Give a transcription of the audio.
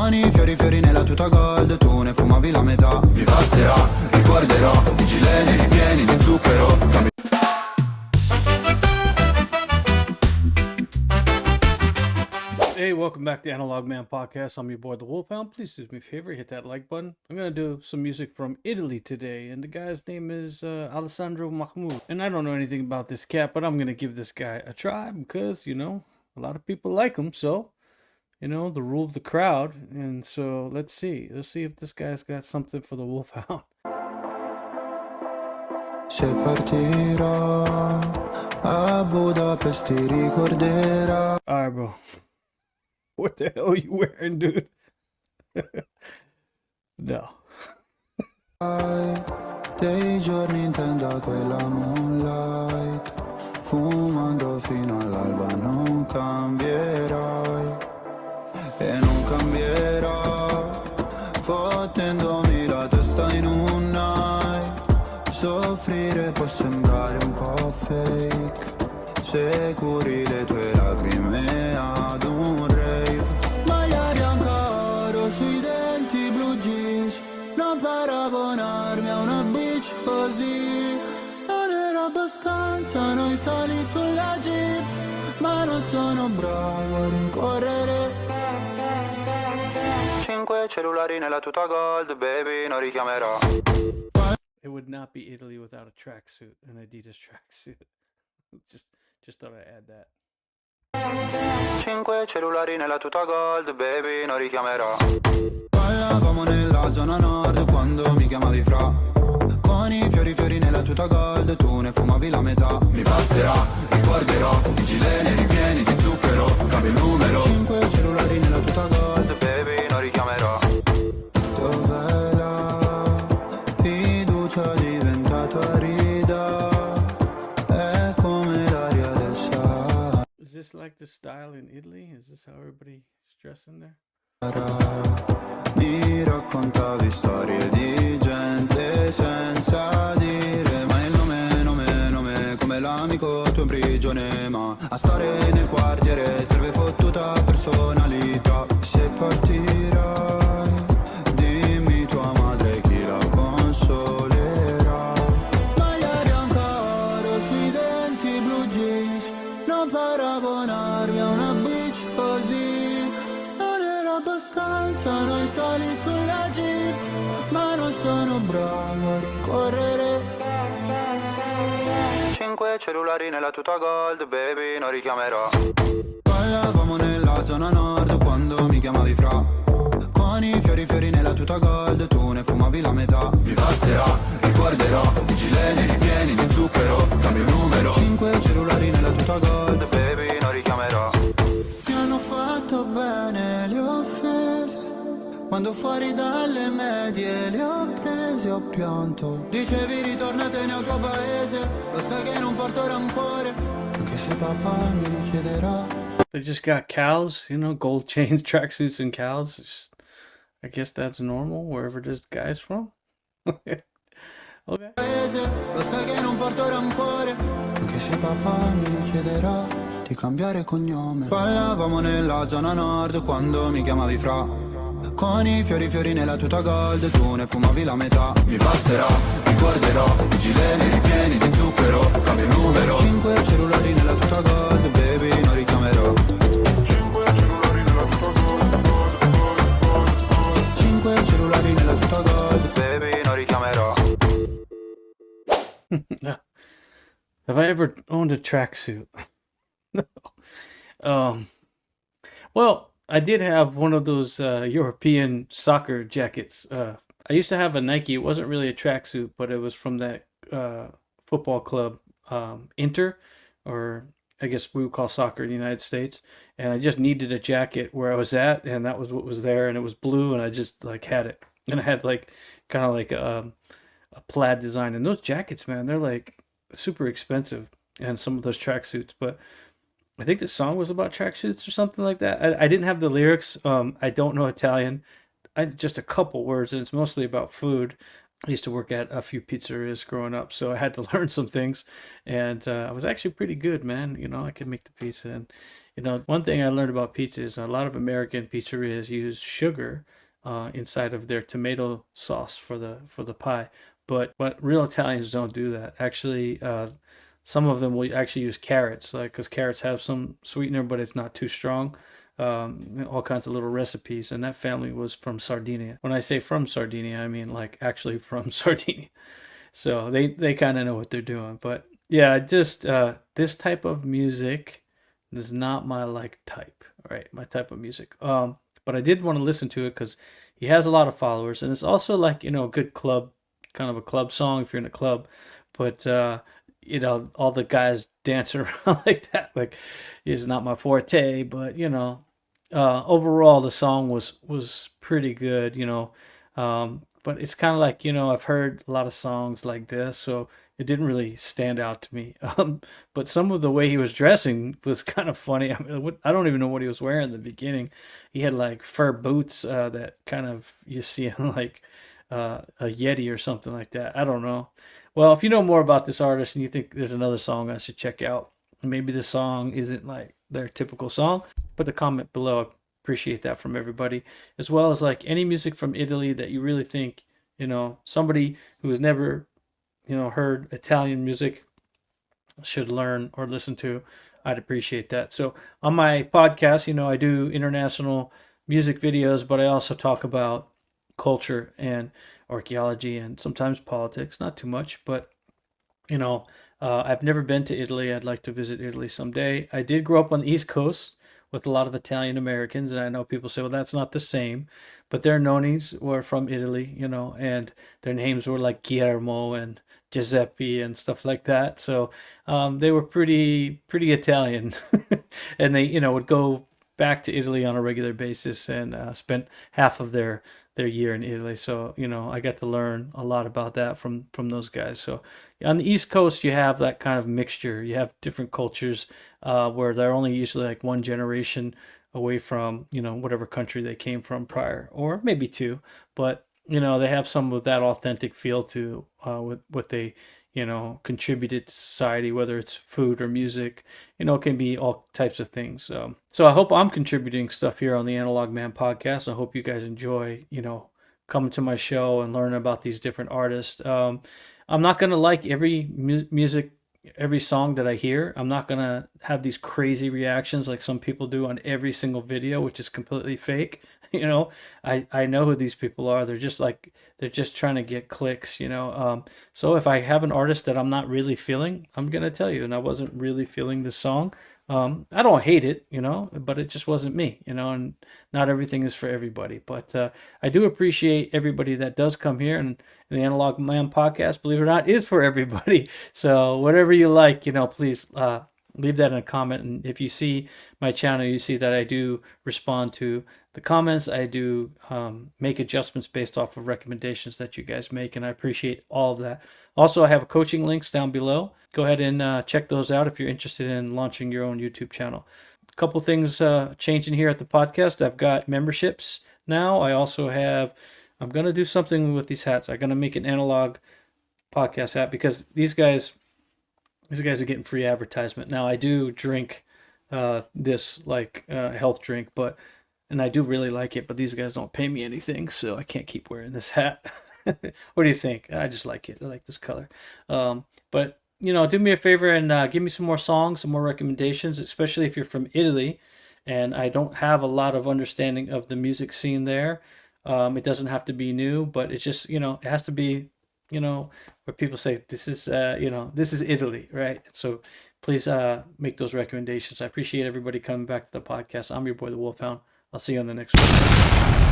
Con i fiori fiori nella tuta gold, tu ne fumavi la metà. Mi passerà, ricorderò i gileni ripieni di zucchero. Hey, welcome back to Analog Man Podcast. I'm your boy, The Wolfhound. Please do me a favor, hit that like button. I'm going to do some music from Italy today, and the guy's name is Alessandro Mahmood. And I don't know anything about this cat, but I'm going to give this guy a try because, you know, a lot of people like him, so, you know, the rule of the crowd. And so, let's see if this guy's got something for the Wolfhound. Se partirò a Budapest ti ricorderà. Alright, bro. What the hell are you wearing, dude? No. Dei giorni in tenda quella moonlight, fumando fino all'alba non cambierai e non cambierò, fottendomi la testa in un night. Soffrire può sembrare un po' fake, se curi le tue lacrime ad un rave. Maglia bianca oro sui denti, blue jeans, non paragonarmi a una bitch così. Non era abbastanza noi sali sulla jeep, ma non sono bravo a rincorrere. 5 cellulari nella tuta gold, baby, non richiamerò. It would not be Italy without a tracksuit, an Adidas tracksuit. Just thought I'd add that. 5 cellulari nella tuta gold, baby, non richiamerò. Ballavamo nella zona nord quando mi chiamavi fra. Con i fiori fiori nella tuta gold, tu ne fumavi la metà. Mi passerà, ricorderò i gileni ripieni di zucchero. Cambio il numero. 5 cellulari nella tuta gold, baby, non richiamerò. Dov'è la fiducia diventata rida? È come l'aria del Sahara. Is this like the style in Italy? Is this how everybody's dressing there? Mi raccontavi storie di gente senza dire mai il nome, come l'amico tuo in prigione, ma a stare nel quartiere serve fottuta personalità. Se partirai, dimmi tua madre chi la consolerà. Maglia bianca oro sui denti, blue jeans, non paragonarmi a una bitch così. Abbastanza noi sali sulla jeep, ma non sono bravo a rincorrere. 5 cellulari nella tuta gold, baby, non richiamerò. Ballavamo nella zona nord quando mi chiamavi fra. Con i fiori fiori nella tuta gold, tu ne fumavi la metà. Mi passerà, ricorderò i gileni ripieni di zucchero. Cambio il numero. 5 cellulari nella tuta gold, baby, non richiamerò. Mi hanno fatto bene le offese, quando fuori dalle medie le ho prese, ho pianto. Dicevi ritornatene al tuo paese, lo sai che non porto rancore, anche se papà mi richiederà. They just got cows, you know, gold chains, tracksuits, and cows. I guess that's normal wherever this guy's from. Okay. Lo sai che non porto rancore, anche se papà mi richiederà di cambiare cognome. Ballavamo nella zona nord quando mi chiamavi fra. Con i fiori fiori nella tuta gold, tu ne fumavi la metà. Mi passerà, ricorderò i gileni ripieni di zucchero. Cambio il numero. 5 cellulari nella tuta gold, baby, non richiamerò. 5 cellulari nella tuta gold, 5 cellulari nella tuta gold, baby, non richiamerò. Have I ever owned a tracksuit? No. Well, I did have one of those European soccer jackets. I used to have a Nike. It wasn't really a tracksuit, but it was from that football club, Inter, or I guess we would call soccer in the United States. And I just needed a jacket where I was at, and that was what was there, and it was blue, and I just like had it. And I had like kind of like a plaid design. And those jackets, man, they're like super expensive, and some of those tracksuits, but I think the song was about tracksuits or something like that. I didn't have the lyrics. I don't know Italian. I just a couple words, and it's mostly about food. I used to work at a few pizzerias growing up, so I had to learn some things, and I was actually pretty good, man. You know, I could make the pizza, and One thing I learned about pizza is a lot of American pizzerias use sugar inside of their tomato sauce for the pie, but real Italians don't do that. Actually, some of them will actually use carrots, like because carrots have some sweetener, but it's not too strong. All kinds of little recipes, and that family was from Sardinia. When I say from Sardinia, I mean like actually from Sardinia. So they kind of know what they're doing. But yeah, just this type of music is not my like type, right? My type of music. But I did want to listen to it because he has a lot of followers, and it's also like a good club, kind of a club song if you're in a club. But all the guys dancing around like that, like, is not my forte. But overall the song was pretty good. But it's kind of like, I've heard a lot of songs like this, so it didn't really stand out to me. But some of the way he was dressing was kind of funny. I mean, I don't even know what he was wearing in the beginning. He had like fur boots that kind of you see on like a Yeti or something like that. I don't know. Well, if you know more about this artist and you think there's another song I should check out, maybe the song isn't like their typical song, put a comment below. I appreciate that from everybody, as well as like any music from Italy that you really think, somebody who has never, heard Italian music should learn or listen to. I'd appreciate that. So on my podcast, I do international music videos, but I also talk about culture and archaeology and sometimes politics, not too much, but I've never been to Italy. I'd like to visit Italy someday. I did grow up on the East Coast with a lot of Italian Americans, and I know people say, well, that's not the same, but their nonis were from Italy, and their names were like Guillermo and Giuseppe and stuff like that. So they were pretty Italian, and they would go back to Italy on a regular basis and spent half of their year in Italy. So I got to learn a lot about that from those guys. So on the East Coast, you have that kind of mixture. You have different cultures where they're only usually like one generation away from whatever country they came from prior, or maybe two, but they have some of that authentic feel to with what they contributed to society, whether it's food or music. It can be all types of things. So I hope I'm contributing stuff here on the Analog Man podcast. I hope you guys enjoy coming to my show and learning about these different artists. I'm not gonna like every music, every song that I hear. I'm not gonna have these crazy reactions like some people do on every single video, which is completely fake. I know who these people are. They're just trying to get clicks. So if I have an artist that I'm not really feeling, I'm gonna tell you. And I wasn't really feeling the song. I don't hate it, but it just wasn't me, and not everything is for everybody. But I do appreciate everybody that does come here, and the Analog Man podcast, believe it or not, is for everybody. So whatever you like, please leave that in a comment. And if you see my channel, you see that I do respond to the comments. I do make adjustments based off of recommendations that you guys make, and I appreciate all of that. Also, I have coaching links down below. Go ahead and check those out if you're interested in launching your own YouTube channel. A couple things changing here at the podcast. I've got memberships now. I'm going to do something with these hats. I'm going to make an analog podcast hat because these guys are getting free advertisement. Now, I do drink this like health drink, and I do really like it, but these guys don't pay me anything, so I can't keep wearing this hat. What do you think? I just like it. I like this color. But do me a favor and give me some more songs, some more recommendations, especially if you're from Italy and I don't have a lot of understanding of the music scene there. It doesn't have to be new, but it's just, it has to be, where people say this is Italy, right? So please make those recommendations. I appreciate everybody coming back to the podcast. I'm your boy, the Wolfhound. I'll see you on the next one.